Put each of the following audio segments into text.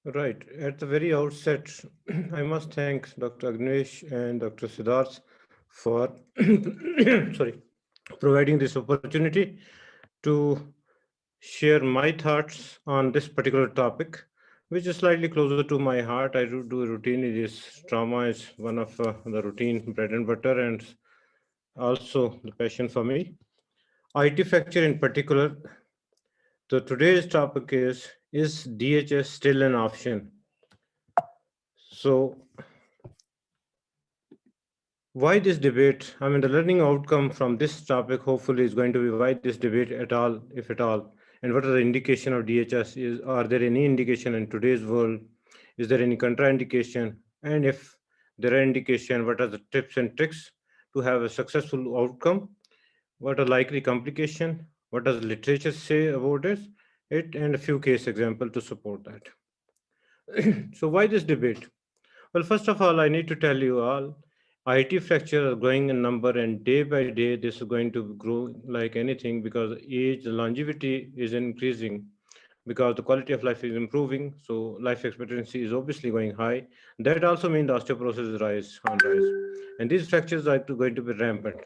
Right. At the very outset, I must thank Dr. Agnesh and Dr. Siddharth for sorry, providing this opportunity to share my thoughts on this particular topic, which is slightly closer to my heart. I do routinely this trauma is one of the routine bread and butter, and also the passion for me. IT fracture in particular. So today's topic is DHS still an option? So why this debate? I mean, the learning outcome from this topic hopefully is going to be why this debate at all, if at all, and what are the indication of DHS? Is are there any indication in today's world? Is there any contraindication? And if there are indication, what are the tips and tricks to have a successful outcome? What are likely complication? What does literature say about it? And a few case example to support that. So why this debate? Well, first of all, I need to tell you all, IT fracture are growing in number, and day by day, this is going to grow like anything because age, longevity is increasing because the quality of life is improving. So life expectancy is obviously going high. That also means the osteoporosis is rise on rise, and these fractures are going to be rampant.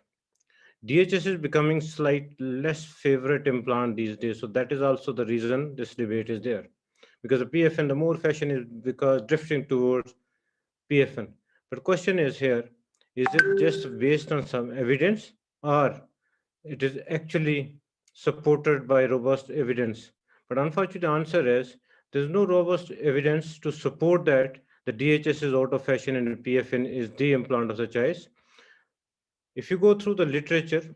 DHS is becoming slight less favorite implant these days, so that is also the reason this debate is there, because the PFN, the more fashion is because drifting towards PFN. But question is here, is it just based on some evidence or it is actually supported by robust evidence? But unfortunately, the answer is there's no robust evidence to support that the DHS is out of fashion and PFN is the implant of the choice. If you go through the literature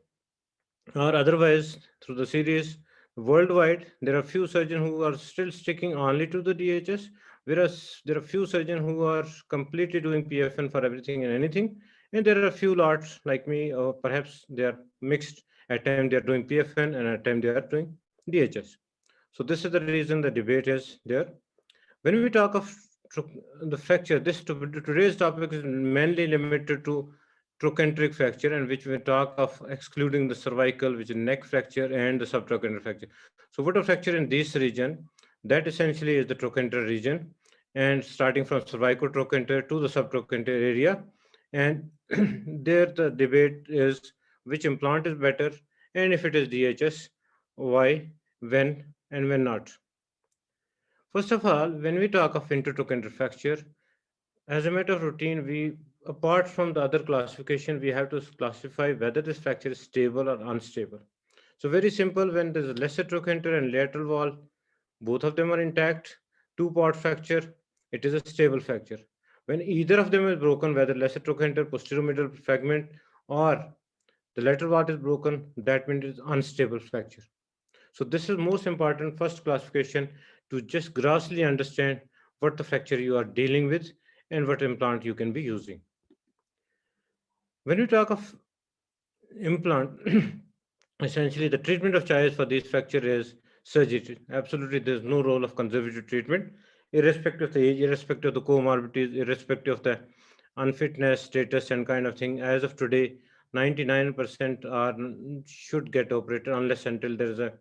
or otherwise through the series worldwide, there are few surgeons who are still sticking only to the DHS, whereas there are few surgeons who are completely doing PFN for everything and anything, and there are a few lots like me, or perhaps they are mixed. At times they are doing PFN, and at times they are doing DHS. So this is the reason the debate is there. When we talk of the fracture, today's topic is mainly limited to trochanteric fracture, and which we talk of excluding the cervical, which is neck fracture, and the subtrochanteric fracture. So, what a fracture in this region, that essentially is the trochanter region, and starting from cervical trochanter to the subtrochanter area, and there the debate is which implant is better, and if it is DHS, why, when, and when not. First of all, when we talk of intertrochanteric fracture, as a matter of routine, we apart from the other classification, we have to classify whether this fracture is stable or unstable. So very simple, when there's a lesser trochanter and lateral wall, both of them are intact, two-part fracture, it is a stable fracture. When either of them is broken, whether lesser trochanter, posterior middle fragment, or the lateral wall is broken, that means it's unstable fracture. So this is most important first classification to just grossly understand what the fracture you are dealing with and what implant you can be using. When we talk of implant, essentially the treatment of choice for this fracture is surgery. Absolutely, there's no role of conservative treatment, irrespective of the age, irrespective of the comorbidities, irrespective of the unfitness status and kind of thing. As of today, 99% are should get operated unless until there is a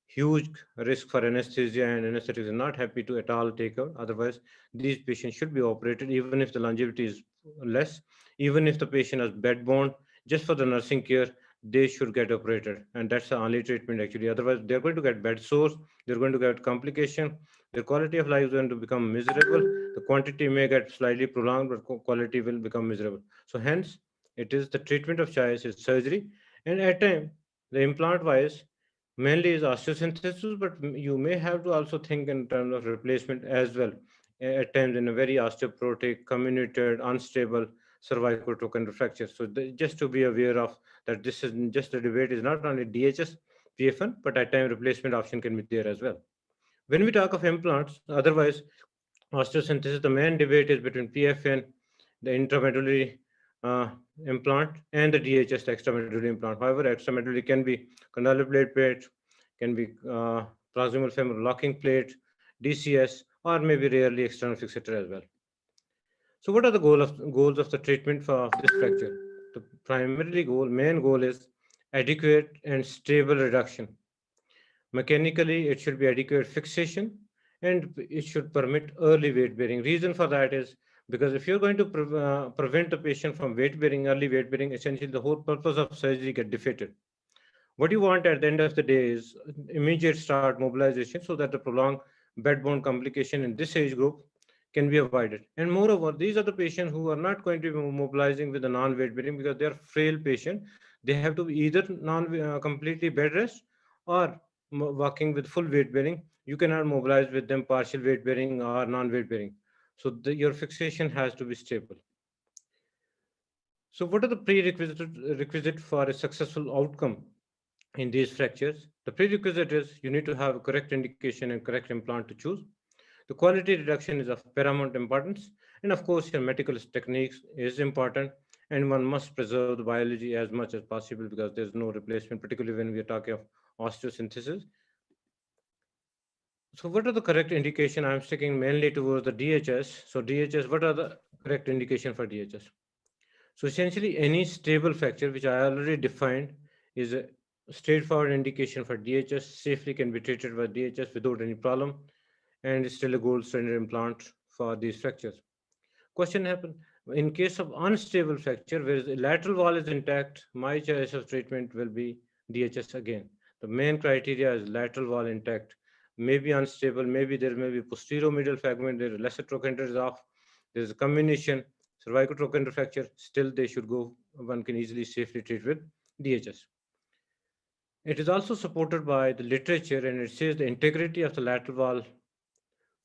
huge risk for anesthesia and anesthetics is not happy to at all take out. Otherwise, these patients should be operated even if the longevity is less, even if the patient has bed bound, just for the nursing care, they should get operated. And that's the only treatment actually. Otherwise, they're going to get bed sores, they're going to get complication, their quality of life is going to become miserable. The quantity may get slightly prolonged, but quality will become miserable. So hence, it is the treatment of choice is surgery. And at time, the implant wise, mainly is osteosynthesis, but you may have to also think in terms of replacement as well. At times in a very osteoporotic, comminuted, unstable cervical trochanter fracture. So just to be aware of that, this is just a debate is not only DHS, PFN, but at time replacement option can be there as well. When we talk of implants, otherwise osteosynthesis, the main debate is between PFN, the intramedullary uh, implant, and the DHS, the extramedullary implant. However, extramedullary can be condylar plate, can be proximal femoral locking plate, DCS, or maybe rarely external fixator as well. So, what are the goals of the treatment for this fracture? The main goal is adequate and stable reduction. Mechanically, it should be adequate fixation and it should permit early weight bearing. Reason for that is because if you're going to prevent the patient from weight bearing, early weight bearing, essentially the whole purpose of surgery get defeated. What you want at the end of the day is immediate start mobilization so that the prolonged bed-bound complication in this age group can be avoided. And moreover, these are the patients who are not going to be mobilizing with a non-weight bearing because they are frail patient. They have to be either completely bed rest or walking with full weight bearing. You cannot mobilize with them partial weight bearing or non-weight bearing. So your fixation has to be stable. So what are the requisite for a successful outcome in these fractures? The prerequisite is you need to have a correct indication and correct implant to choose. The quality reduction is of paramount importance. And of course, your medical techniques is important. And one must preserve the biology as much as possible because there's no replacement, particularly when we are talking of osteosynthesis. So what are the correct indication? I'm sticking mainly towards the DHS. So DHS, what are the correct indication for DHS? So essentially any stable fracture, which I already defined, is a straightforward indication for DHS, safely can be treated by DHS without any problem, and is still a gold standard implant for these fractures. Question happen in case of unstable fracture, where the lateral wall is intact, my choice of treatment will be DHS again. The main criteria is lateral wall intact, maybe unstable, maybe there may be posterior medial fragment, there is lesser trochanter is off, there is a combination, cervical trochanter fracture, still they should go, one can easily safely treat with DHS. It is also supported by the literature and it says the integrity of the lateral wall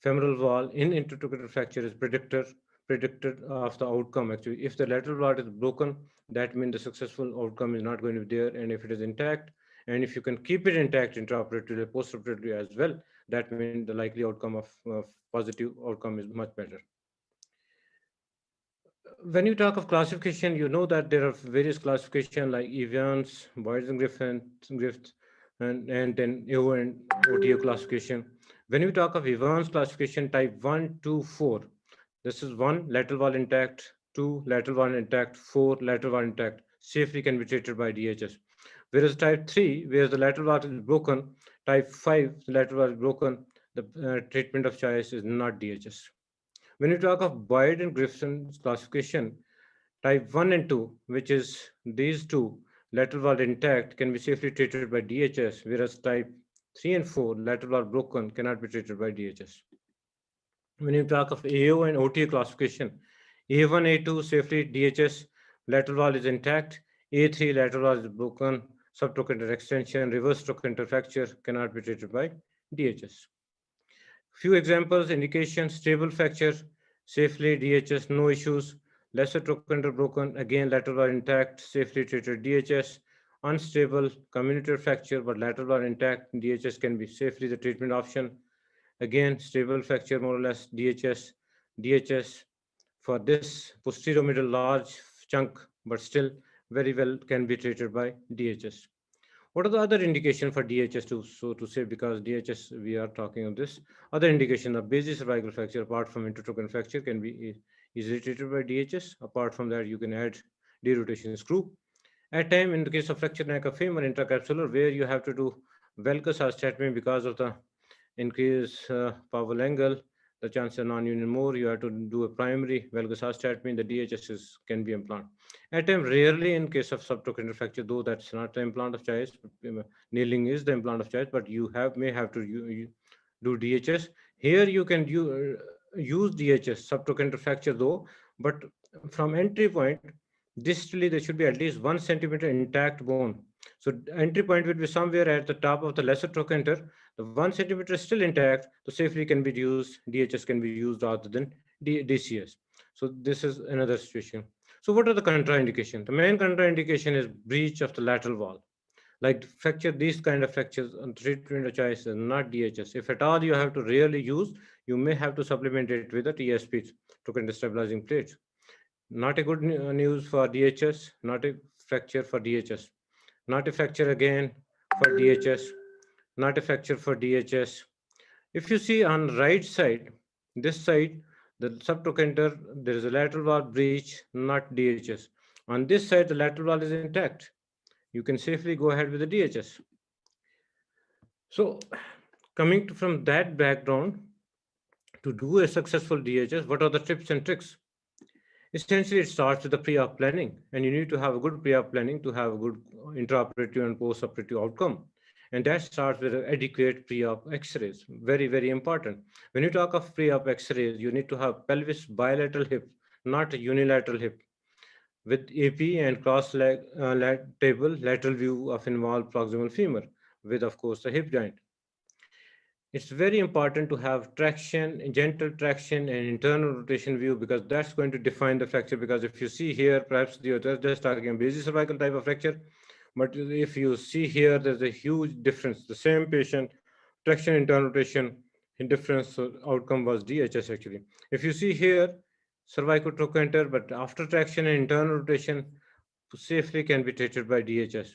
femoral wall in intertrochanteric fracture is predictor of the outcome. Actually, if the lateral wall is broken, that means the successful outcome is not going to be there. And if it is intact, and if you can keep it intact intraoperatively, postoperatively as well, that means the likely outcome of positive outcome is much better. When you talk of classification, you know that there are various classification like Evans, Boyds and Griffith, and then AO and OTO classification. When you talk of Evans classification type 1, 2, 4, this is 1 lateral wall intact, 2 lateral wall intact, 4 lateral wall intact, safely can be treated by DHS. Whereas type 3, where the lateral wall is broken, type 5, the lateral wall is broken, the treatment of choice is not DHS. When you talk of Boyd and Griffith's classification, type 1 and 2, which is these two, lateral wall intact, can be safely treated by DHS, whereas type 3 and 4, lateral wall broken, cannot be treated by DHS. When you talk of AO and OTA classification, A1, A2, safely DHS, lateral wall is intact, A3, lateral wall is broken, subtrochanter extension, reverse trochanter fracture, cannot be treated by DHS. Few examples, indication, stable fracture, safely DHS, no issues. Lesser trochanter broken, again lateral wall intact, safely treated DHS. Unstable comminuted fracture, but lateral wall intact, DHS can be safely the treatment option. Again, stable fracture, more or less, DHS. DHS for this posterior middle large chunk, but still very well can be treated by DHS. What are the other indication for DHS to so to say, because DHS we are talking of this other indication of basic cervical fracture apart from intertrochanteric fracture can be easily treated by DHS. Apart from that, you can add derotation screw. At time in the case of fracture neck of femur intracapsular, where you have to do valgus osteotomy because of the increased Powell angle, the chance of non-union more, you have to do a primary valgus osteotomy, the DHS can be implanted. At time, rarely in case of subtrochanteric fracture, though that's not the implant of choice, nailing is the implant of choice, but you may have to do DHS. Here you can use DHS, subtrochanteric fracture though, but from entry point, distally there should be at least 1 centimeter intact bone. So entry point will be somewhere at the top of the lesser trochanter. The 1 centimeter is still intact, so safely can be used, DHS can be used rather than DCS. So this is another situation. So what are the contraindication? The main contraindication is breach of the lateral wall. Like fracture, these kind of fractures, treatment of choice is not DHS. If at all you have to really use, you may have to supplement it with a TSP, trochanter stabilizing plates. Not a good news for DHS, not a fracture for DHS. Not a fracture again for DHS, not a fracture for DHS. If you see on right side, this side, the subtrochanter, there is a lateral wall breach, not DHS. On this side, the lateral wall is intact. You can safely go ahead with the DHS. So coming from that background, To do a successful DHS, what are the tips and tricks? Essentially, it starts with the pre-op planning, and you need to have a good pre-op planning to have a good intraoperative and post-operative outcome. And that starts with adequate pre-op X-rays. Very, very important. When you talk of pre-op X-rays, you need to have pelvis bilateral hip, not a unilateral hip, with AP and cross leg table lateral view of involved proximal femur, with of course the hip joint. It's very important to have traction, gentle traction, and internal rotation view, because that's going to define the fracture. Because if you see here, perhaps you're just talking a basic cervical type of fracture, but if you see here, there's a huge difference. The same patient, traction, internal rotation, in difference, so outcome was DHS actually. If you see here, cervical trochanter, but after traction and internal rotation, safely can be treated by DHS.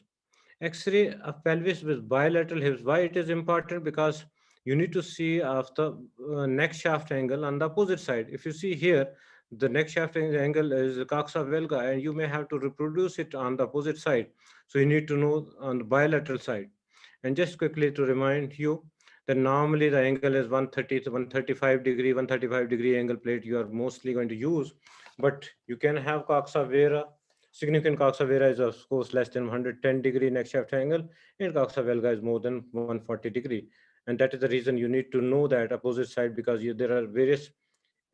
X-ray of pelvis with bilateral hips. Why it is important? Because you need to see of the neck shaft angle on the opposite side. If you see here, the neck shaft angle is coxa valga, and you may have to reproduce it on the opposite side. So you need to know on the bilateral side. And just quickly to remind you that normally the angle is 130 to 135 degree angle plate you are mostly going to use, but you can have coxa vera. Significant coxa vera is of course less than 110 degree neck shaft angle, and coxa valga is more than 140 degree. And that is the reason you need to know that opposite side, because there are various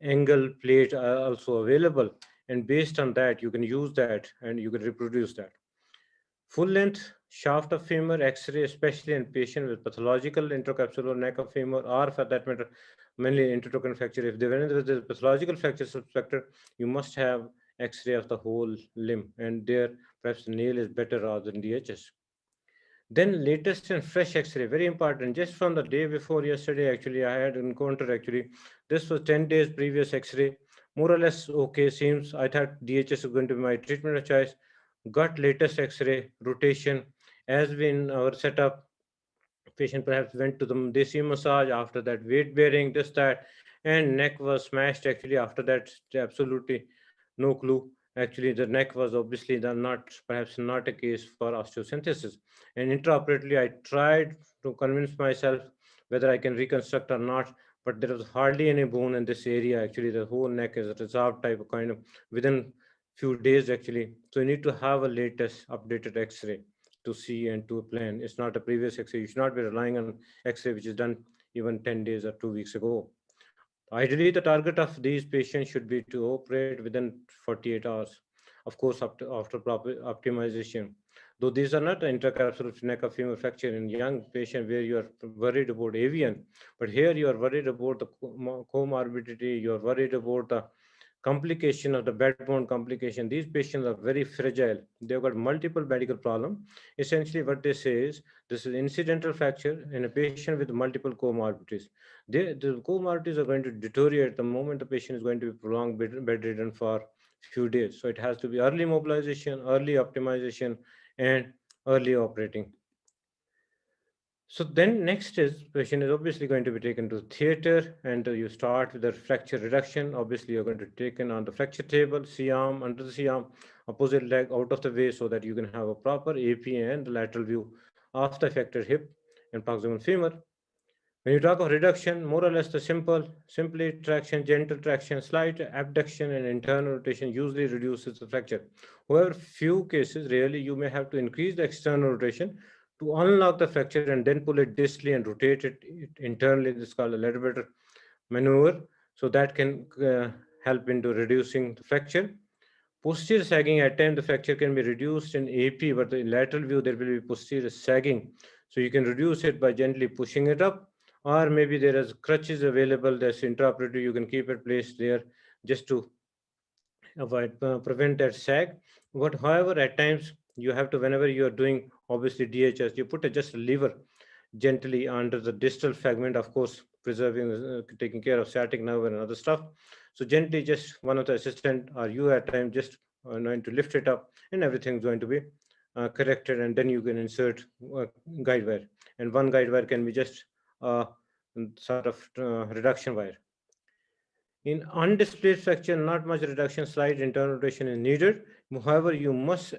angle plate are also available, and based on that you can use that and you can reproduce that. Full length shaft of femur X-ray, especially in patient with pathological intracapsular neck of femur, or for that matter, mainly intertrochanteric fracture. If there is a pathological fracture suspected, you must have X-ray of the whole limb, and there perhaps the nail is better rather than DHS. Then latest and fresh X-ray, very important. Just from the day before yesterday, actually, I had an encounter. Actually, this was 10 days previous X-ray, more or less okay. Seems I thought DHS is going to be my treatment of choice. Got latest X-ray rotation as been our setup. Patient perhaps went to the desi massage, after that weight bearing, this that, and neck was smashed. Actually, after that, absolutely no clue. Actually, the neck was obviously the not perhaps not a case for osteosynthesis. And intraoperatively, I tried to convince myself whether I can reconstruct or not, but there was hardly any bone in this area. Actually, the whole neck is a resolved type of kind of within few days actually. So you need to have a latest updated X-ray to see and to plan. It's not a previous X-ray. You should not be relying on X-ray which is done even 10 days or 2 weeks ago. Ideally, the target of these patients should be to operate within 48 hours. Of course, after proper optimization. Though these are not intracapsular neck of femur fracture in young patient where you are worried about avian, but here you are worried about the comorbidity, you are worried about the complication of the backbone complication. These patients are very fragile. They've got multiple medical problems. Essentially, what they say is this is incidental fracture in a patient with multiple comorbidities. The comorbidities are going to deteriorate the moment the patient is going to be prolonged bedridden for few days. So it has to be early mobilization, early optimization, and early operating. So then next is patient is obviously going to be taken to theater, and you start with the fracture reduction. Obviously, you're going to take in on the fracture table, C-arm, under the C-arm, opposite leg out of the way so that you can have a proper AP and the lateral view of the affected hip and proximal femur. When you talk of reduction, more or less the simply traction, gentle traction, slight abduction and internal rotation usually reduces the fracture. However, few cases, rarely you may have to increase the external rotation to unlock the fracture and then pull it distally and rotate it internally. This is called a levator maneuver. So that can help into reducing the fracture. Posterior sagging, at times the fracture can be reduced in AP, but in lateral view there will be posterior sagging. So you can reduce it by gently pushing it up, or maybe there is crutches available that's intraoperative. You can keep it placed there just to avoid prevent that sag. But however, at times you have to, whenever you are doing obviously DHS, you put just a lever gently under the distal fragment, of course, preserving, taking care of sciatic nerve and other stuff. So gently, just one of the assistant or you at time just going to lift it up, and everything is going to be corrected, and then you can insert guide wire, and one guide wire can be just sort of reduction wire. In undisplaced fracture, not much reduction, slight internal rotation is needed. However, you must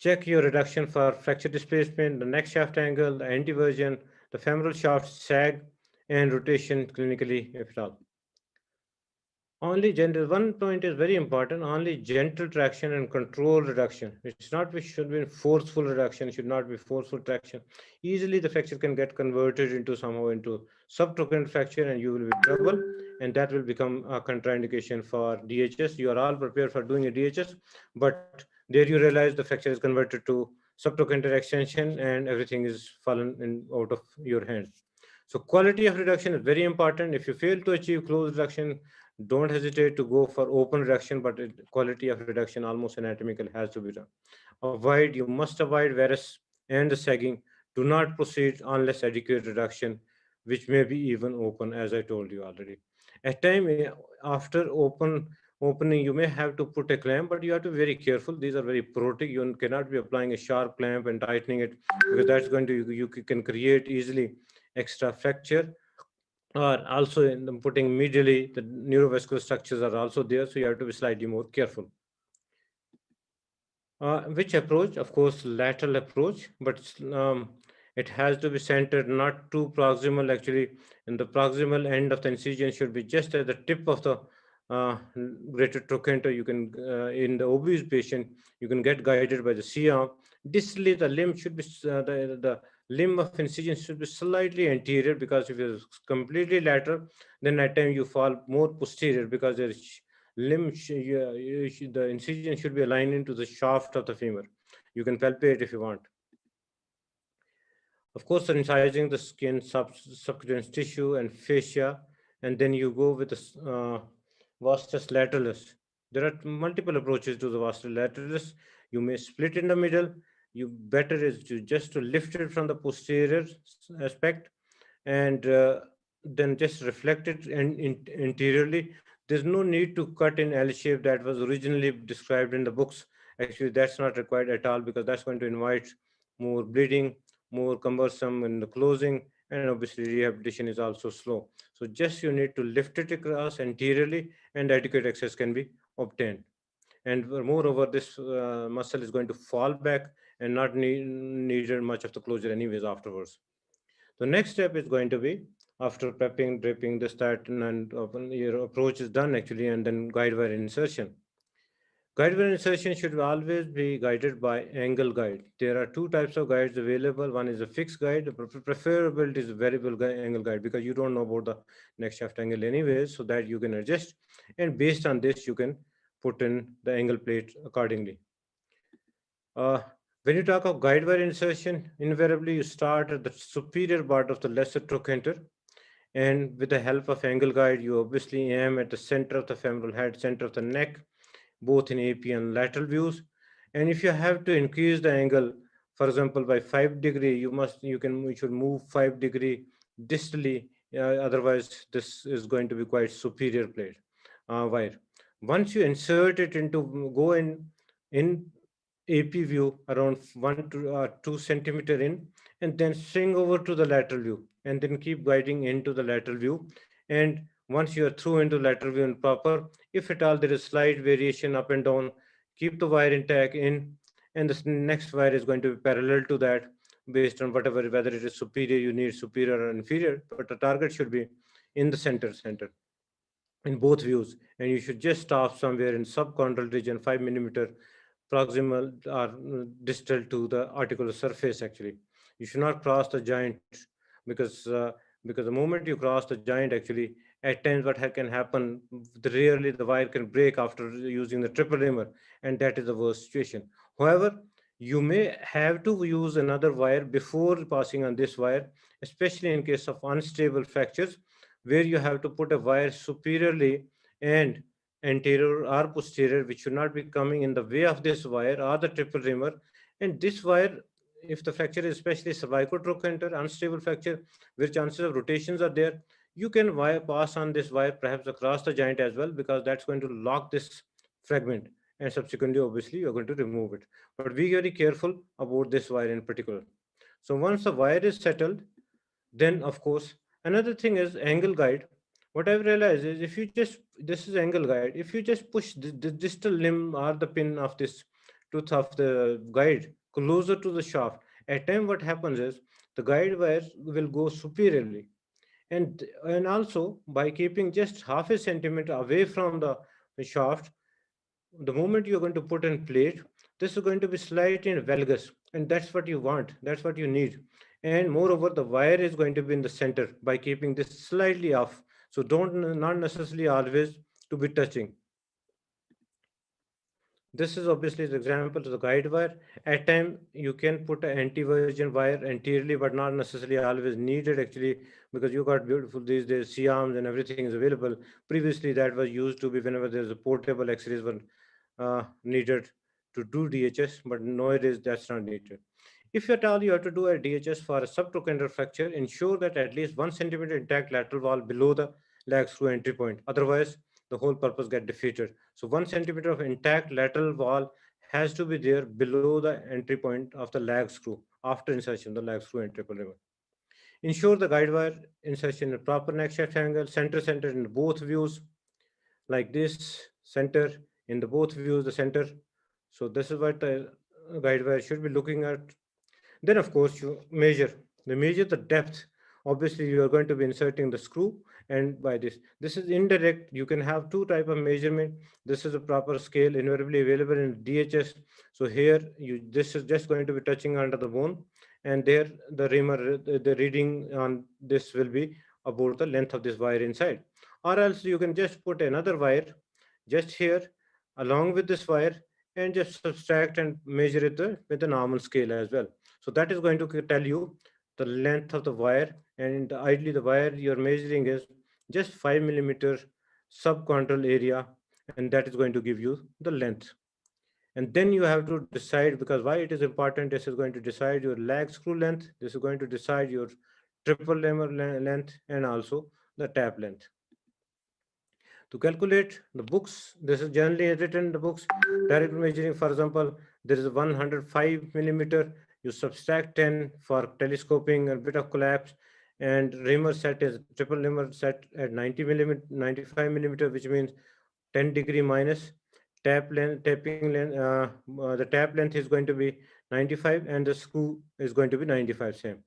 check your reduction for fracture displacement, the neck shaft angle, the anteversion, the femoral shaft sag, and rotation clinically, if at all. Only gentle. One point is very important. Only gentle traction and controlled reduction. It's not which should be forceful reduction. It should not be forceful traction. Easily the fracture can get converted into somehow into subtrochanteric fracture, and you will be trouble, and that will become a contraindication for DHS. You are all prepared for doing a DHS, but there you realize the fracture is converted to subtrochanteric extension, and everything is fallen in out of your hands. So quality of reduction is very important. If you fail to achieve close reduction, don't hesitate to go for open reduction, but quality of reduction almost anatomical has to be done. Avoid, you must avoid varus and the sagging. Do not proceed unless adequate reduction, which may be even open, as I told you already. At time after opening, you may have to put a clamp, but you have to be very careful. These are very porotic. You cannot be applying a sharp clamp and tightening it, because that's going to you can create easily extra fracture. Or also in putting medially, the neurovascular structures are also there, so you have to be slightly more careful. Which approach? Of course, lateral approach, but it has to be centered, not too proximal actually. And the proximal end of the incision should be just at the tip of the greater trochanter. You can, in the obese patient, you can get guided by the C-arm. Distally, the limb should be, the limb of incision should be slightly anterior, because if it's completely lateral, then at time you fall more posterior, because there is the incision should be aligned into the shaft of the femur. You can palpate if you want. Of course, incising the skin, subcutaneous tissue, and fascia, and then you go with the vastus lateralis. There are multiple approaches to the vastus lateralis. You may split in the middle. You better is to just to lift it from the posterior aspect, and then just reflect it interiorly. There's no need to cut in L shape that was originally described in the books. Actually, that's not required at all, because that's going to invite more bleeding, more cumbersome in the closing, and obviously rehabilitation is also slow. So just you need to lift it across anteriorly, and adequate access can be obtained. And moreover, this muscle is going to fall back and not needed much of the closure anyways afterwards. The next step is going to be, after prepping, dripping, this, that, and your approach is done actually, and then guide wire insertion. Guide wire insertion should always be guided by angle guide. There are two types of guides available. One is a fixed guide. Preferable is a variable angle guide, because you don't know about the next shaft angle anyways, so that you can adjust. And based on this, you can put in the angle plate accordingly. Uh, when you talk of guide wire insertion, invariably you start at the superior part of the lesser trochanter, and with the help of angle guide, you obviously aim at the center of the femoral head, center of the neck, both in AP and lateral views. And if you have to increase the angle, for example, by 5 degree, you should move 5 degree distally. Otherwise, this is going to be quite superior plate wire. Once you insert it into, go in AP view around 1 to 2 centimeter in, and then swing over to the lateral view, and then keep guiding into the lateral view. And once you are through into lateral view and proper, if at all there is slight variation up and down, keep the wire intact in, and the next wire is going to be parallel to that, based on whatever, whether it is superior, you need superior or inferior, but the target should be in the center in both views. And you should just stop somewhere in subchondral region, 5 millimeter proximal or distal to the articular surface actually. You should not cross the joint, because the moment you cross the joint actually, at times what can happen, rarely the wire can break after using the triple reamer, and that is the worst situation. However, you may have to use another wire before passing on this wire, especially in case of unstable fractures, where you have to put a wire superiorly and anterior or posterior, which should not be coming in the way of this wire or the triple reamer. And this wire, if the fracture is especially cervicotrochanter, unstable fracture, where chances of rotations are there, you can pass on this wire perhaps across the joint as well, because that's going to lock this fragment. And subsequently, obviously, you're going to remove it. But be very careful about this wire in particular. So once the wire is settled, then of course, another thing is angle guide. What I've realized is, if you just, this is angle guide, if you just push the distal limb or the pin of this tooth of the guide closer to the shaft, at time what happens is the guide wire will go superiorly, And also by keeping just half a centimeter away from the shaft, the moment you're going to put in plate, this is going to be slight and valgus, and that's what you want, that's what you need. And moreover, the wire is going to be in the center by keeping this slightly off. So don't, not necessarily always to be touching. This is obviously the example of the guide wire. At time you can put an anti-version wire anteriorly, but not necessarily always needed actually, because you got beautiful these days C-arms and everything is available. Previously that was used to be whenever there's a portable X-rays were needed to do DHS, but nowadays that's not needed. If at all you have to do a DHS for a subtrochanter fracture, ensure that at least 1 centimeter intact lateral wall below the lag screw entry point. Otherwise, the whole purpose get defeated. So 1 centimeter of intact lateral wall has to be there below the entry point of the lag screw after insertion, the lag screw entry point. Ensure the guide wire insertion in proper neck shaft angle, center in both views, like this, center in the both views, the center. So this is what the guide wire should be looking at. Then, of course, you measure. They measure the depth. Obviously, you are going to be inserting the screw, and by this is indirect. You can have two type of measurement. This is a proper scale, invariably available in DHS. So here, this is just going to be touching under the bone, and there the reamer, the reading on this will be about the length of this wire inside. Or else you can just put another wire just here along with this wire and just subtract and measure it with the normal scale as well. So that is going to tell you the length of the wire, and ideally the wire you're measuring is just 5 millimeter subchondral area, and that is going to give you the length. And then you have to decide, because why it is important, this is going to decide your lag screw length, this is going to decide your triple lemur length, and also the tap length. To calculate the books, this is generally written in the books. Direct measuring, for example, there is 105 millimeter, you subtract 10 for telescoping and bit of collapse, and reamer set is triple reamer set at 90 millimeter, 95 millimeter, which means 10-degree minus. The tap length is going to be 95, and the screw is going to be 95 same.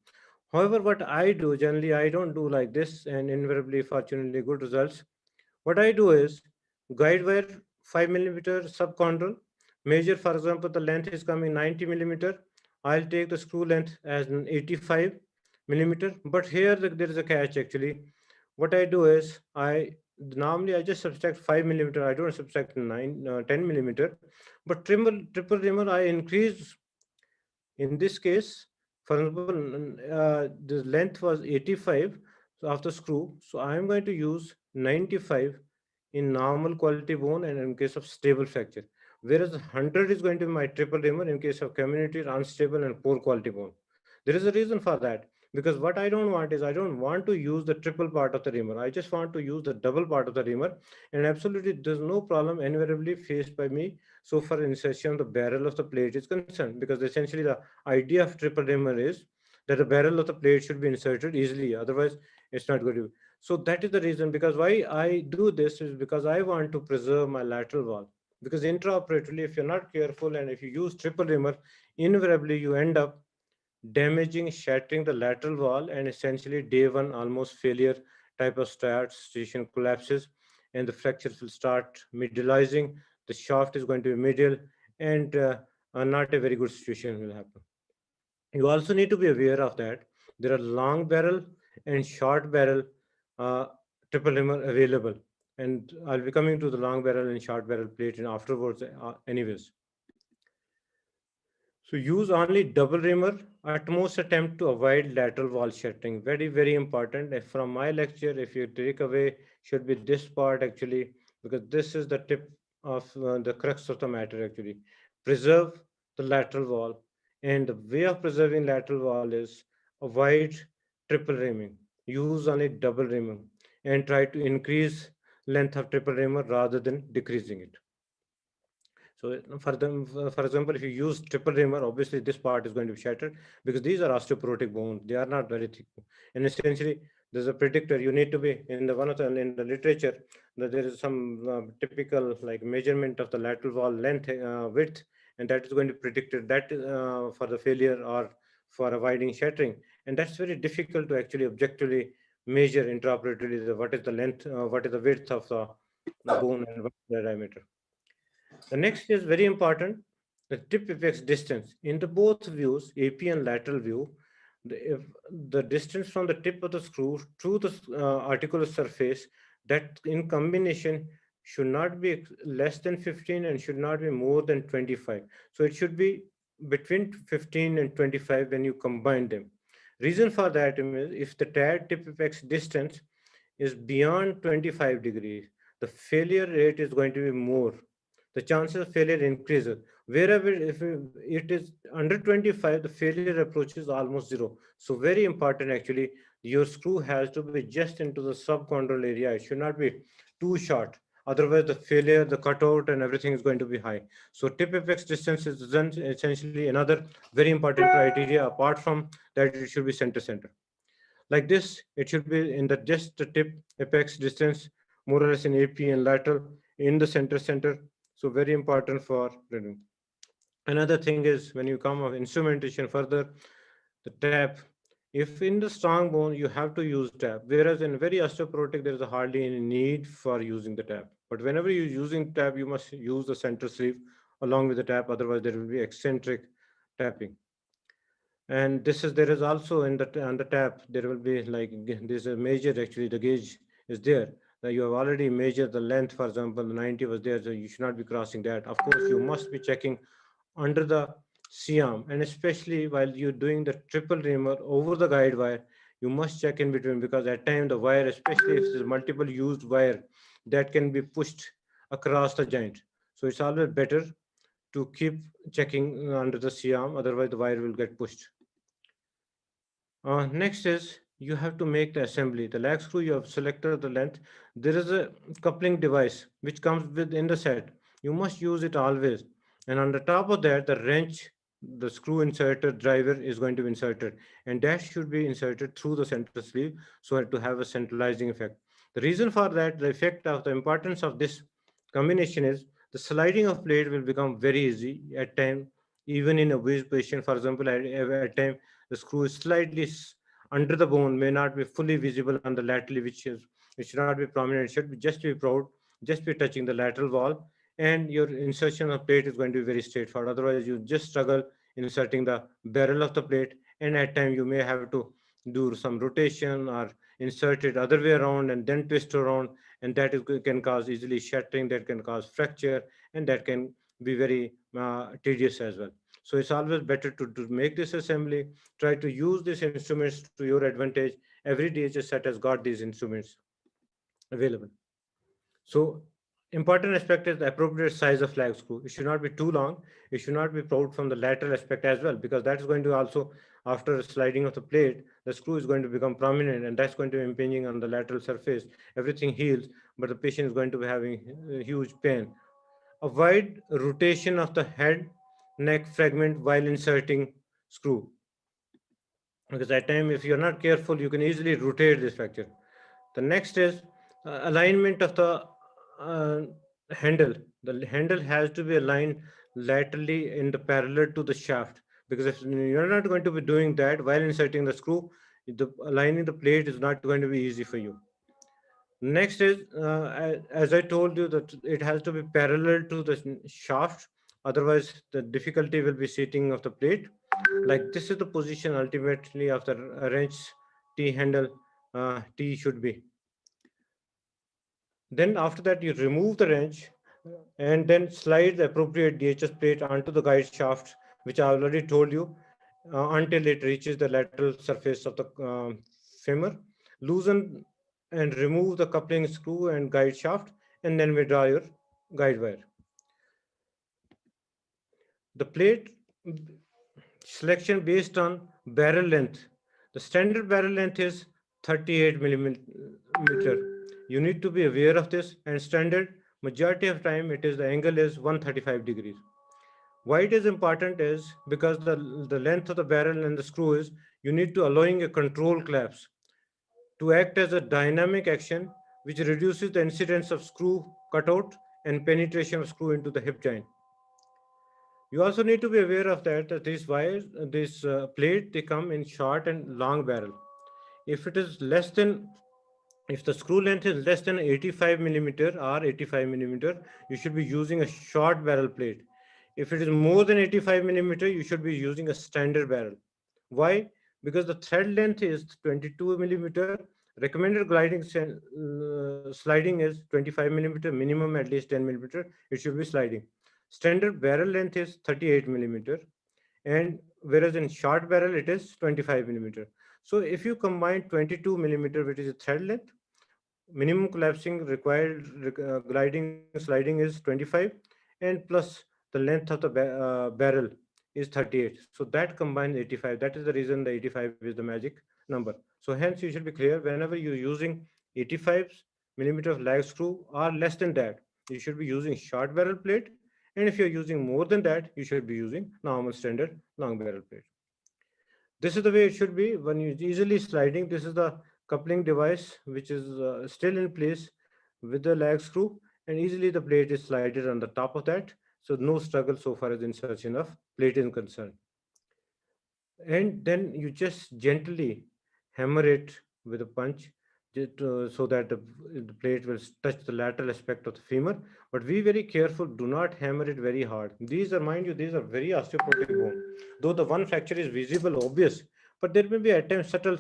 However, what I do generally, I don't do like this, and invariably, fortunately, good results. What I do is guide wire 5 millimeter subchondral, measure, for example, the length is coming 90 millimeter. I'll take the screw length as an 85 millimeter. But here there is a catch actually. What I do is normally I just subtract 5 millimeter. I don't subtract 10 millimeter. But triple reamer I increase. In this case, for example, the length was 85 so after screw. So I am going to use 95 in normal quality bone and in case of stable fracture. Whereas 100 is going to be my triple reamer in case of community, unstable, and poor quality bone. There is a reason for that, because what I don't want is I don't want to use the triple part of the reamer. I just want to use the double part of the reamer, and absolutely there's no problem invariably faced by me. So for insertion, the barrel of the plate is concerned, because essentially the idea of triple reamer is that the barrel of the plate should be inserted easily. Otherwise, it's not going to be. So that is the reason, because why I do this is because I want to preserve my lateral wall. Because intraoperatively, if you're not careful and if you use triple reamer, invariably you end up damaging, shattering the lateral wall, and essentially day one almost failure type of station collapses, and the fractures will start medializing. The shaft is going to be medial, and not a very good situation will happen. You also need to be aware of that there are long barrel and short barrel uh, triple reamer available, and I'll be coming to the long barrel and short barrel plate in afterwards anyways. So use only double reamer at most, attempt to avoid lateral wall shattering. Very, very important. From my lecture, if you take away, should be this part actually, because this is the tip of the crux of the matter actually. Preserve the lateral wall. And the way of preserving lateral wall is avoid triple reaming. Use only double reaming and try to increase length of triple reamer rather than decreasing it. So for example, if you use triple reamer, obviously this part is going to be shattered because these are osteoporotic bones. They are not very thick, and essentially there's a predictor. You need to be in the one of the in the literature that there is some typical like measurement of the lateral wall length width, and that is going to be predicted that for the failure or for avoiding shattering, and that's very difficult to actually objectively measure intraoperatively what is the length, what is the width of the bone and what is the diameter. The next is very important, the tip apex distance. In the both views, AP and lateral view, if the distance from the tip of the screw to the articular surface, that in combination should not be less than 15 and should not be more than 25. So it should be between 15 and 25 when you combine them. Reason for that is if the tip apex distance is beyond 25 degrees, the failure rate is going to be more. The chances of failure increases. Wherever if it is under 25, the failure approaches almost zero. So very important actually, your screw has to be just into the subchondral area. It should not be too short. Otherwise, the failure, the cutout, and everything is going to be high. So tip apex distance is then essentially another very important criteria. Apart from that, it should be center. Like this, it should be in the just the tip apex distance, more or less in AP and lateral, in the center. So very important for reading. Another thing is when you come of instrumentation further, the tap. If in the strong bone, you have to use tap, whereas in very osteoporotic, there is hardly any need for using the tap. But whenever you're using tap, you must use the center sleeve along with the tap, otherwise there will be eccentric tapping. And this is there is also in the on the tap there will be like there's a measure, actually the gauge is there. Now you have already measured the length, for example the 90 was there, so you should not be crossing that. Of course you must be checking under the C-arm, and especially while you're doing the triple reamer over the guide wire, you must check in between, because at time the wire, especially if there's multiple used wire, that can be pushed across the joint. So it's always better to keep checking under the C-arm, otherwise the wire will get pushed. Next is you have to make the assembly. The lag screw, you have selected the length. There is a coupling device which comes within the set. You must use it always. And on the top of that, the wrench, the screw inserter driver is going to be inserted. And that should be inserted through the center sleeve so as to have a centralizing effect. The reason for that, the effect of the importance of this combination is the sliding of plate will become very easy at time, even in a obese patient. For example, at time the screw is slightly under the bone, may not be fully visible on the laterally, which is it should not be prominent. It should be just be proud, just be touching the lateral wall, and your insertion of plate is going to be very straightforward. Otherwise, you just struggle inserting the barrel of the plate, and at time you may have to do some rotation or insert it other way around and then twist around, and that can cause easily shattering, that can cause fracture, and that can be very tedious as well. So it's always better to make this assembly, try to use these instruments to your advantage. Every DHS set has got these instruments available. So important aspect is the appropriate size of flag screw. It should not be too long. It should not be proud from the lateral aspect as well, because that is going to also, after sliding of the plate, the screw is going to become prominent, and that's going to be impinging on the lateral surface. Everything heals, but the patient is going to be having huge pain. Avoid rotation of the head neck fragment while inserting screw, because at time if you're not careful you can easily rotate this fracture. The next is alignment of the uh, handle. The handle has to be aligned laterally in the parallel to the shaft, because if you're not going to be doing that while inserting the screw, the aligning the plate is not going to be easy for you. Next is, as I told you, that it has to be parallel to the shaft. Otherwise, the difficulty will be seating of the plate. Like this is the position ultimately of the wrench T handle. T should be. Then after that, you remove the wrench and then slide the appropriate DHS plate onto the guide shaft, which I already told you, until it reaches the lateral surface of the femur. Loosen and remove the coupling screw and guide shaft, and then withdraw your guide wire. The plate selection based on barrel length. The standard barrel length is 38 millimeter. You need to be aware of this, and standard majority of time it is the angle is 135 degrees. Why it is important is because the length of the barrel and the screw is, you need to allowing a control collapse to act as a dynamic action which reduces the incidence of screw cutout and penetration of screw into the hip joint. You also need to be aware of that these wires, this plate, they come in short and long barrel. If it is less than, if the screw length is less than 85 millimeter or 85 millimeter, you should be using a short barrel plate. If it is more than 85 millimeter, you should be using a standard barrel. Why? Because the thread length is 22 millimeter. Recommended sliding is 25 millimeter, minimum at least 10 millimeter. It should be sliding. Standard barrel length is 38 millimeter, and whereas in short barrel it is 25 millimeter. So if you combine 22 millimeter, which is a thread length, minimum collapsing required gliding sliding is 25, and plus the length of the barrel is 38, so that combines 85. That is the reason the 85 is the magic number. So hence you should be clear whenever you're using 85 millimeter of lag screw or less than that, you should be using short barrel plate, and if you're using more than that, you should be using normal standard long barrel plate. This is the way it should be when you easily sliding. This is the coupling device which is still in place with the lag screw, and easily the plate is slided on the top of that. So no struggle so far as insertion of plate is concerned. And then you just gently hammer it with a punch, so that the plate will touch the lateral aspect of the femur. But be very careful, do not hammer it very hard. These are, mind you, these are very osteoporotic bone. Though the one fracture is visible, obvious, but there may be at times subtle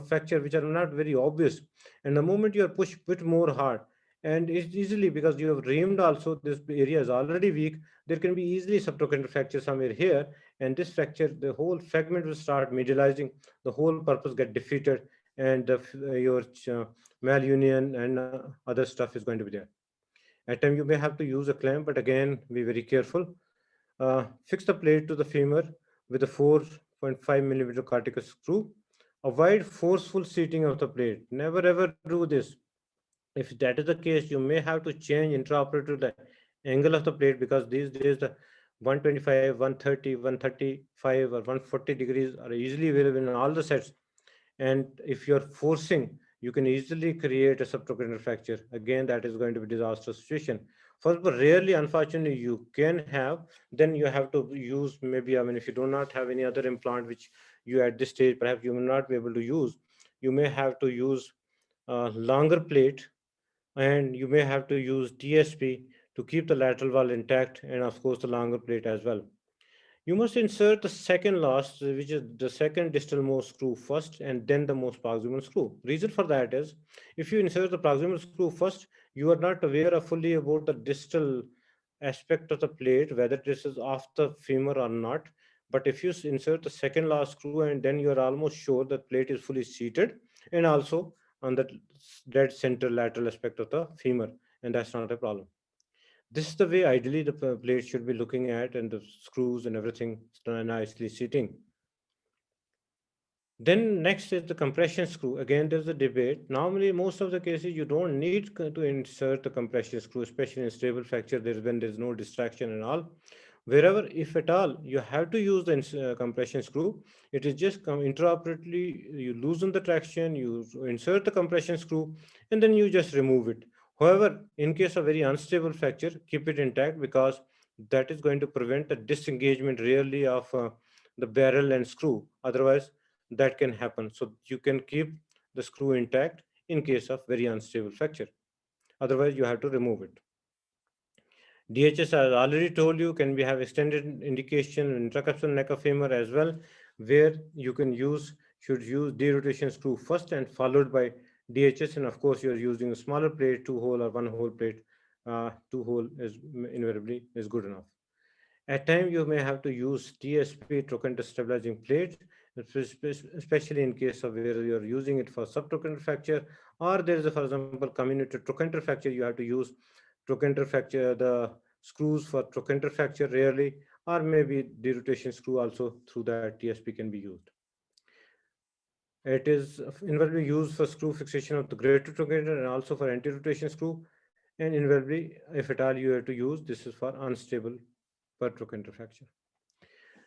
fracture which are not very obvious. And the moment you are pushed bit more hard, and it's easily, because you have reamed also, this area is already weak, there can be easily subtrochanteric fracture somewhere here, and this fracture, the whole fragment will start medializing, the whole purpose get defeated, and your malunion and other stuff is going to be there. At time you may have to use a clamp, but again be very careful. Fix the plate to the femur with a 4.5 millimeter cortical screw. Avoid forceful seating of the plate. Never ever do this. If that is the case, you may have to change intraoperative the angle of the plate, because these days the 125, 130, 135 or 140 degrees are easily available in all the sets. And if you're forcing, you can easily create a subtrochanteric fracture. Again, that is going to be disastrous situation. First, but rarely, unfortunately, you can have. Then you have to use, maybe, I mean, if you do not have any other implant which you at this stage perhaps you will not be able to use, you may have to use a longer plate, and you may have to use TSP to keep the lateral wall intact, and of course the longer plate as well. You must insert the second last, which is the second distal most screw first, and then the most proximal screw. Reason for that is, if you insert the proximal screw first, you are not aware of fully about the distal aspect of the plate, whether this is off the femur or not. But if you insert the second last screw, and then you are almost sure the plate is fully seated, and also on the dead center lateral aspect of the femur, and that's not a problem. This is the way ideally the plate should be looking at, and the screws and everything nicely sitting. Then next is the compression screw. Again, there's a debate. Normally, most of the cases, you don't need to insert the compression screw, especially in stable fracture. There's when there's no distraction and all. Wherever, if at all, you have to use the compression screw. It is just intraoperatively, you loosen the traction, you insert the compression screw, and then you just remove it. However, in case of very unstable fracture, keep it intact, because that is going to prevent the disengagement really of the barrel and screw. Otherwise, that can happen. So you can keep the screw intact in case of very unstable fracture. Otherwise, you have to remove it. DHS, has already told you, can we have extended indication in intracapsular neck of femur as well, where you can use, should use derotation screw first and followed by DHS. And of course, you're using a smaller plate, 2 hole or 1 hole plate. 2 hole is invariably is good enough. At times, you may have to use TSP, trochanter stabilizing plate, especially in case of where you're using it for subtrochanter fracture, or there is, for example, comminuted trochanter fracture. You have to use trochanter fracture, the screws for trochanter fracture rarely, or maybe derotation screw also through that TSP can be used. It is invariably used for screw fixation of the greater trochanter and also for anti-rotation screw. And invariably, if at all you have to use, this is for unstable per trochanter fracture.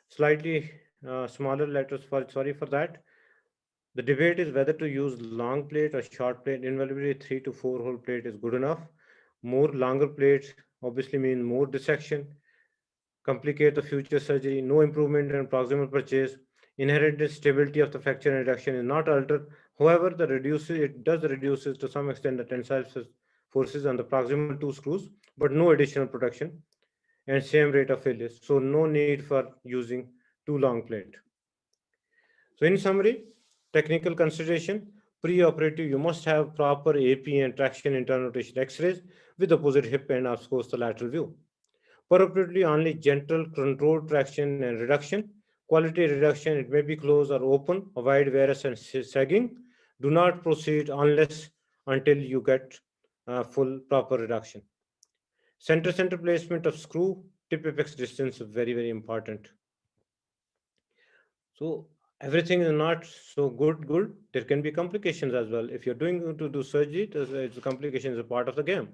Slightly smaller letters, sorry for that. The debate is whether to use long plate or short plate. Invariably, 3 to 4 hole plate is good enough. More longer plates obviously mean more dissection, complicate the future surgery, no improvement in proximal purchase. Inherent stability of the fracture and reduction is not altered However, it does reduces to some extent the tensile forces on the proximal two screws, but no additional protection and same rate of failure. So no need for using too long plate. So in summary, technical consideration, pre-operative, you must have proper AP and traction internal rotation X-rays with opposite hip and of course the lateral view. Preoperatively, only gentle controlled traction and reduction. Quality reduction, it may be closed or open, avoid varus and sagging. Do not proceed unless until you get full proper reduction. Center placement of screw, tip apex distance, very important. So everything is not so good. There can be complications as well. If you're doing to do surgery, the complication is a part of the game.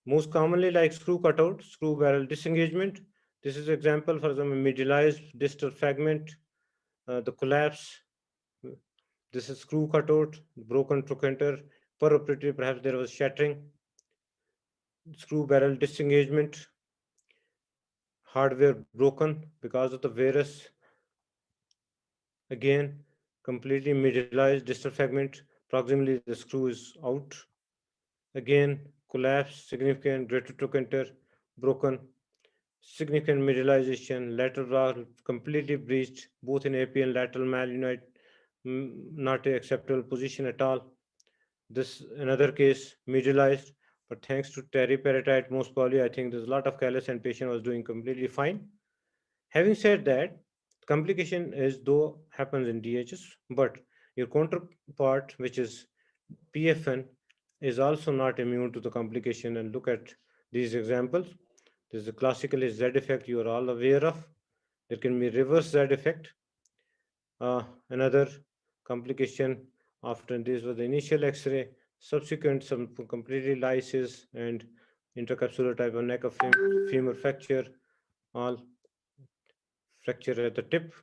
Most commonly like screw cutout, screw barrel disengagement. This is example for example medialized distal fragment, the collapse. This is screw cutout, broken trochanter, preoperative, perhaps there was shattering, screw barrel disengagement, hardware broken because of the varus. Again, completely medialized distal fragment, proximally the screw is out. Again, collapse, significant greater trochanter, broken, significant medialization, lateral valve completely breached, both in AP and lateral malunite, not a acceptable position at all. This another case, medialized, but thanks to teriparatite, most probably, I think there's a lot of callus and patient was doing completely fine. Having said that, complication is though happens in DHS, but your counterpart, which is PFN, is also not immune to the complication. And look at these examples. There's a classical Z effect you are all aware of. There can be reverse Z effect. Another complication after this was the initial X-ray, subsequent some completely lysis and intercapsular type of neck of femur fracture, all fracture at the tip.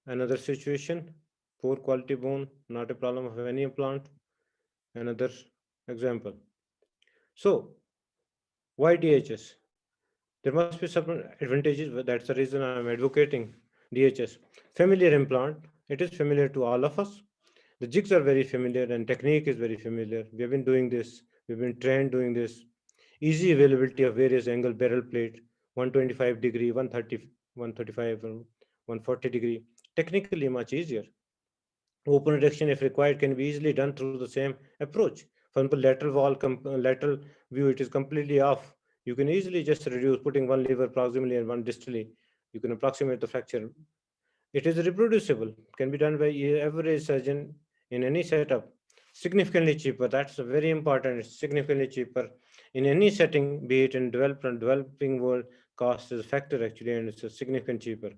Another situation, poor quality bone, not a problem of any implant. Another example. So, why DHS? There must be some advantages, but that's the reason I'm advocating DHS. Familiar implant, it is familiar to all of us. The jigs are very familiar and technique is very familiar. We have been doing this, we've been trained doing this. Easy availability of various angle barrel plate, 125 degree, 130, 135, 140 degree. Technically much easier. Open reduction, if required, can be easily done through the same approach. For example, lateral wall, lateral view, it is completely off. You can easily just reduce, putting one lever proximally and one distally. You can approximate the fracture. It is reproducible, can be done by every surgeon in any setup. Significantly cheaper, that's very important. It's significantly cheaper in any setting, be it in developed and developing world. Cost is a factor actually, and it's a significant cheaper.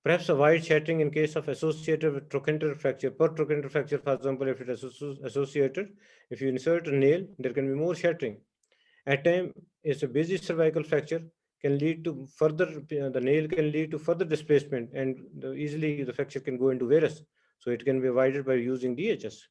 Perhaps avoid shattering in case of associated with trochanter fracture. Per trochanter fracture, for example, if it is associated, if you insert a nail, there can be more shattering. At times, it's a busy cervical fracture can lead to further, the nail can lead to further displacement, and easily the fracture can go into varus. So it can be avoided by using DHS.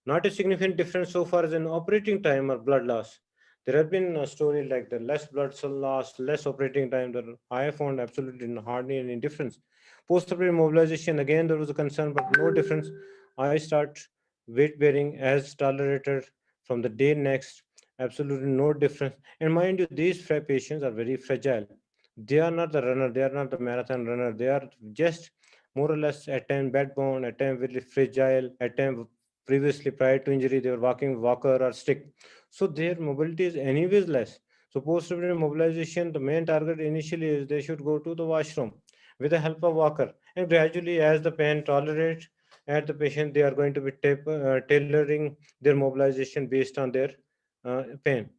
Not a significant difference so far as an operating time or blood loss. There have been a story like the less blood cell loss, less operating time. The I have found absolutely hardly any difference. Post-operative mobilization, again, there was a concern, but no difference. I start weight bearing as tolerated from the day next. Absolutely no difference. And mind you, these patients are very fragile. They are not the runner. They are not the marathon runner. They are just more or less at time bedbound, at time very fragile, at time previously prior to injury they were walking walker or stick, so their mobility is anyways less. So post-operative mobilization, the main target initially is they should go to the washroom with the help of walker, and gradually as the pain tolerate at the patient, they are going to be tailoring their mobilization based on their pain.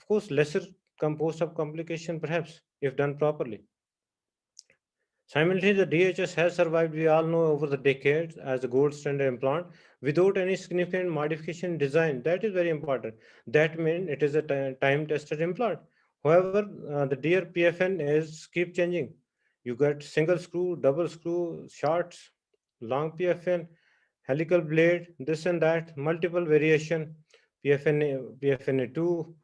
Of course, lesser composed of complication perhaps if done properly. Simultaneously, the DHS has survived, we all know, over the decades as a gold standard implant without any significant modification in design. That is very important. That means it is a time-tested implant. However, the dear PFN is keep changing. You get single screw, double screw, shorts, long PFN, helical blade, this and that, multiple variation, PFNA2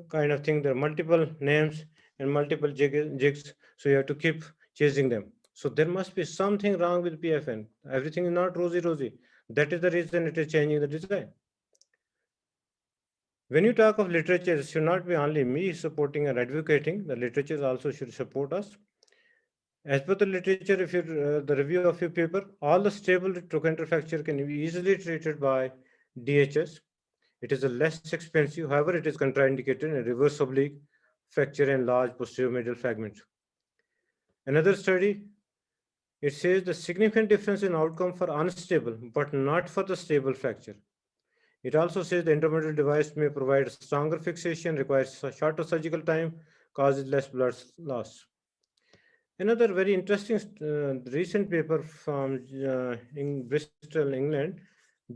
kind of thing. There are multiple names and multiple jigs, so you have to keep chasing them. So there must be something wrong with PFN. Everything is not rosy. That is the reason it is changing the design. When you talk of literature, it should not be only me supporting and advocating. The literature also should support us. As per the literature, if you the review of your paper, all the stable trochanter fracture can be easily treated by DHS. It is a less expensive, however, it is contraindicated in reverse oblique fracture and large posterior medial fragments. Another study, it says the significant difference in outcome for unstable, but not for the stable fracture. It also says the intramedullary device may provide stronger fixation, requires a shorter surgical time, causes less blood loss. Another very interesting recent paper from in Bristol, England,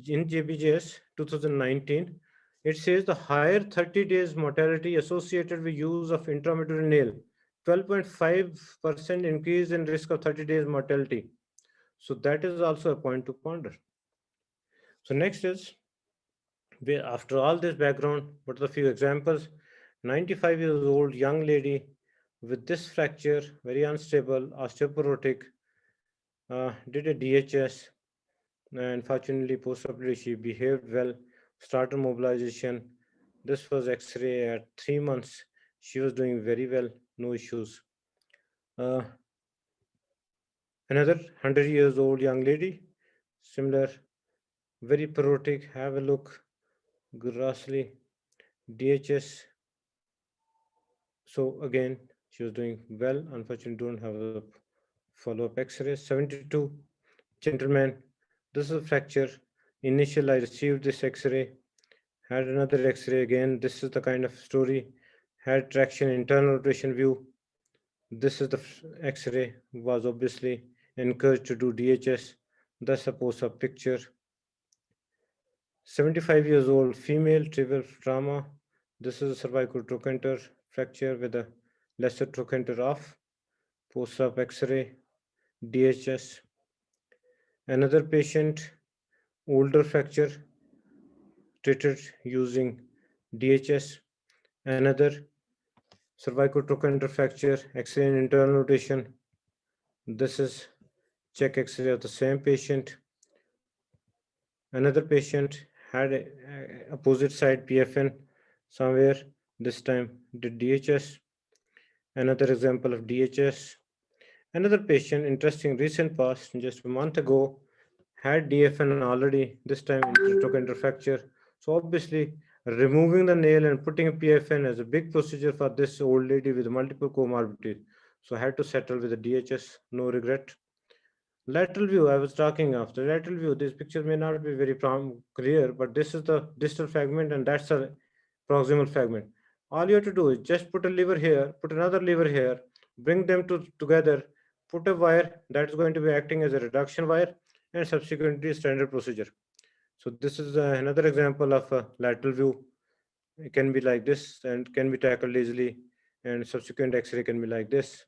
in JBJS 2019, it says the higher 30 days mortality associated with use of intramedullary nail, 12.5% increase in risk of 30 days mortality. So that is also a point to ponder. So next is, after all this background, what are the few examples? 95 years old young lady with this fracture, very unstable, osteoporotic, did a DHS, and fortunately, post-operatively, she behaved well. Started mobilization. This was X-ray at 3 months. She was doing very well, no issues. Uh, Another 100 years old young lady, similar, very porotic. Have a look, grossly, DHS. So again, she was doing well. Unfortunately, don't have a follow-up X-ray. 72, gentleman. This is a fracture. Initial, I received this X-ray. Had another X-ray again. This is the kind of story. Had traction internal rotation view. This is the X-ray. Was obviously encouraged to do DHS. Thus a post-op picture. 75 years old female, trivial trauma. This is a cervical trochanter fracture with a lesser trochanter off. Post-op X-ray, DHS. Another patient, older fracture, treated using DHS. Another cervical trochanter fracture, X-ray and internal rotation. This is check X-ray of the same patient. Another patient had a opposite side PFN somewhere. This time did DHS. Another example of DHS. Another patient, interesting, recent past, just a month ago, had DFN already, this time intertrochanter fracture. So obviously, removing the nail and putting a PFN is a big procedure for this old lady with multiple comorbidities. So I had to settle with the DHS, no regret. Lateral view, I was talking after. Lateral view, this picture may not be very clear, but this is the distal fragment and that's the proximal fragment. All you have to do is just put a lever here, put another lever here, bring them together, put a wire that's going to be acting as a reduction wire, and subsequently standard procedure. So this is another example of a lateral view. It can be like this and can be tackled easily, and subsequent X-ray can be like this,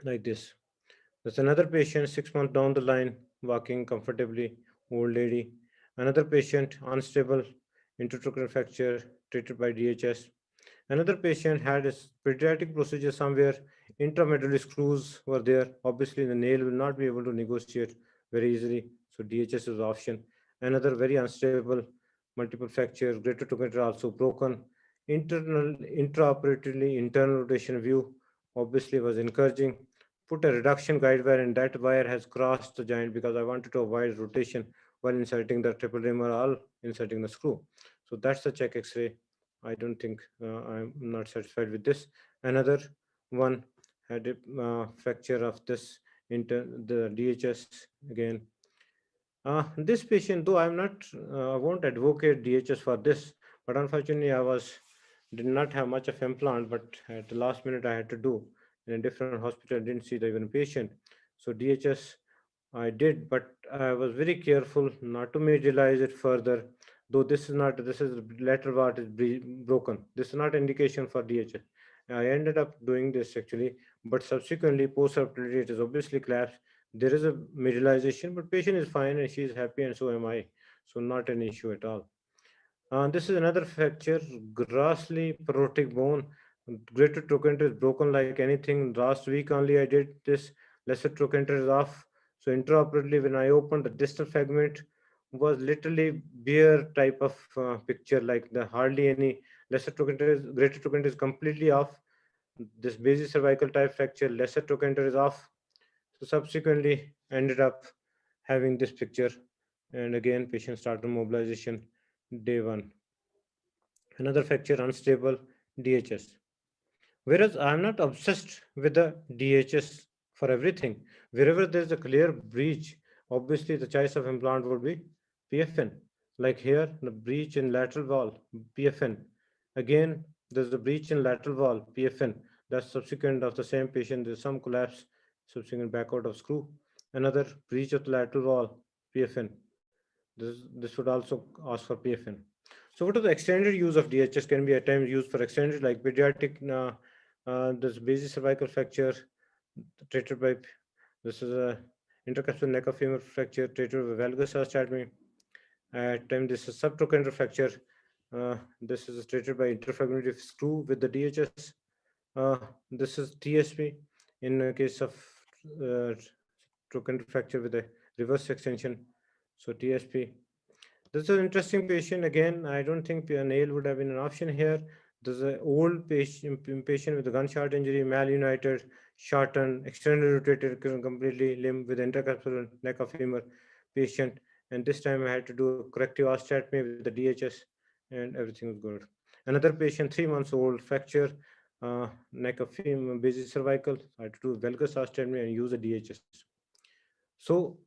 like this. There's another patient 6 months down the line, walking comfortably, old lady. Another patient, unstable, intertrochanteric fracture, treated by DHS. Another patient had a pediatric procedure somewhere, intramedullary screws were there. Obviously, the nail will not be able to negotiate very easily, so DHS is option. Another very unstable, multiple fracture, greater trochanter also broken. Intraoperatively, internal rotation view obviously was encouraging. Put a reduction guide wire, and that wire has crossed the joint because I wanted to avoid rotation while inserting the triple reamer or inserting the screw. So that's the check X-ray. I don't think I'm not satisfied with this. Another one had a fracture of this into the DHS again. This patient, though I'm not, I won't advocate DHS for this, but unfortunately did not have much of implant, but at the last minute I had to do in a different hospital. I didn't see the even patient. So DHS I did, but I was very careful not to medialize it further. Though this is lateral part is broken. This is not indication for DHS. I ended up doing this actually, but subsequently post-operatively it is obviously collapsed. There is a medialization, but patient is fine and she is happy, and so am I. So not an issue at all. This is another fracture, grossly porotic bone. Greater trochanter is broken like anything. Last week only I did this. Lesser trochanter is off. So intraoperatively, when I opened the distal fragment, was literally bare type of picture, like the hardly any lesser trochanter is, greater trochanter is completely off. This basic cervical type fracture, lesser trochanter is off. So subsequently ended up having this picture, and again patient started mobilization day one. Another fracture unstable DHS. Whereas I'm not obsessed with the DHS for everything. Wherever there's a clear breach, obviously the choice of implant would be PFN. Like here, the breach in lateral wall, PFN. Again, there's the breach in lateral wall, PFN. That's subsequent of the same patient. There's some collapse, subsequent back out of screw. Another breach of the lateral wall, PFN. This would also ask for PFN. So what are the extended use of DHS can be at times used for extended, like pediatric, this basic cervical fracture treated by, this is a intercapsular neck of femur fracture treated with valgus osteotomy. At time this is subtrochanter fracture. This is treated by interfragmentary screw with the DHS. This is TSP in a case of uh, trochanter fracture with a reverse extension. So TSP. This is an interesting patient. Again, I don't think a nail would have been an option here. There's an old patient with a gunshot injury, malunited, shortened, extended rotated completely limb with intercapsular neck of femur patient. And this time I had to do a corrective osteotomy with the DHS, and everything was good. Another patient, 3 months old, fracture, neck of femur, basic cervical. I had to do valgus osteotomy and use a DHS. So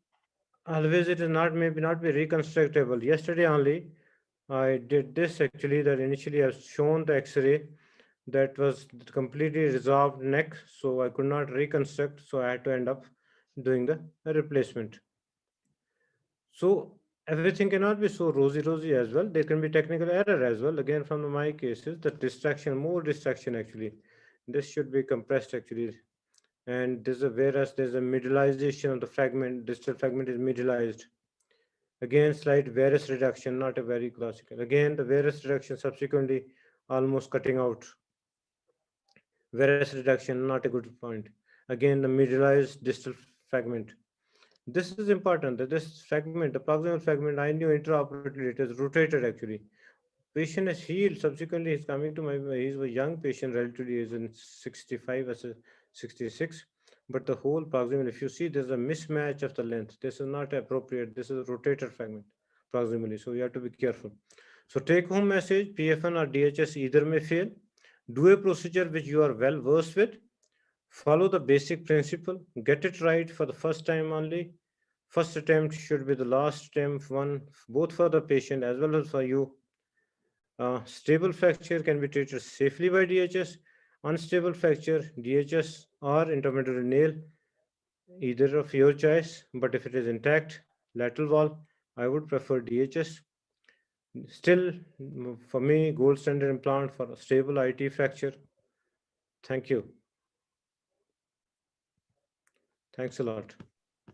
always it is not, maybe not be reconstructable. Yesterday only I did this actually, that initially I've shown the x-ray that was completely resolved neck, so I could not reconstruct, so I had to end up doing the replacement. So everything cannot be so rosy as well. There can be technical error as well. Again, from my cases, the distraction, more distraction actually. This should be compressed actually, and there's a, whereas there's a medialization of the fragment, distal fragment is medialized. Again, slight varus reduction, not a very classical. Again, the varus reduction subsequently almost cutting out. Varus reduction, not a good point. Again, the medialized distal fragment. This is important that this fragment, the proximal fragment, I knew intraoperatively, it is rotated actually. Patient is healed. Subsequently, he's coming to my, he's a young patient, relatively is in 65 as a 66. But the whole proximal, if you see, there's a mismatch of the length. This is not appropriate. This is a rotated fragment proximally. So you have to be careful. So take home message, PFN or DHS either may fail. Do a procedure which you are well versed with. Follow the basic principle. Get it right for the first time only. First attempt should be the last attempt one, both for the patient as well as for you. Stable fracture can be treated safely by DHS. Unstable fracture, DHS or intermedullary nail, either of your choice. But if it is intact, lateral wall, I would prefer DHS. Still, for me, gold standard implant for a stable IT fracture. Thank you. Thanks a lot.